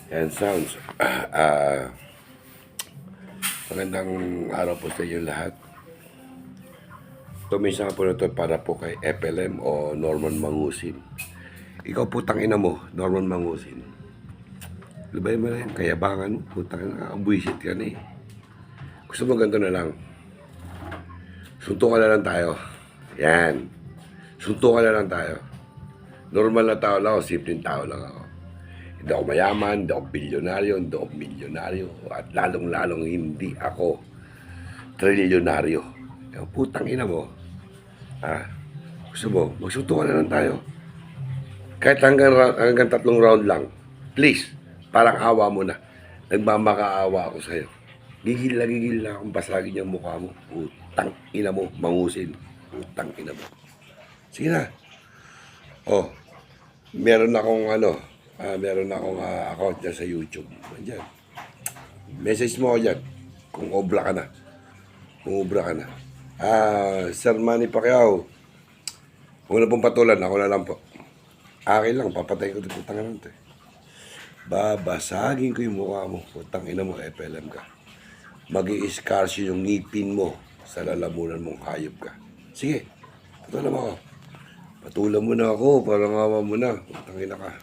and sounds. Magandang araw po sa inyo lahat. Tumisa po na ito para po kay FLM o Norman Mangusin. Ikaw putang ina mo, Norman Mangusin. Lubay mo na yan, kayabangan mo, putang ina, buwisit ka na eh. Gusto mo ganito na lang. Suntukan na lang tayo. Yan. Suntukan na lang tayo. Normal na tao lang ako, simpleng tao lang ako. Hindi ako mayaman, hindi ako bilyonaryo, hindi ako milyonaryo, at lalong-lalong hindi ako trilyonaryo. Yung putang ina mo, ha? Gusto mo, magsuntukan na lang tayo. Kahit hanggang 3 round lang. Please, parang awa mo na. Nagmamakaawa ako sa'yo. Gigil na akong basagin yung mukha mo. Putang ina mo, Mangusin. Putang ina mo. Sige na. Oh, meron akong account dyan sa YouTube. Diyan. Message mo ako dyan. Kung obra ka na. Sir Manny Pacquiao. Huwag na pong patulan. Ako na lang po. Akin lang. Papatayin ko ito. Putang ina ito. Babasagin ko yung mukha mo. Putang ina mo. FLM ka. Mag-i-scars yung ngipin mo sa lalamunan mong hayop ka. Sige. Patulan mo ako. Patulan mo na ako. Parang awa mo na. Putang ina ka.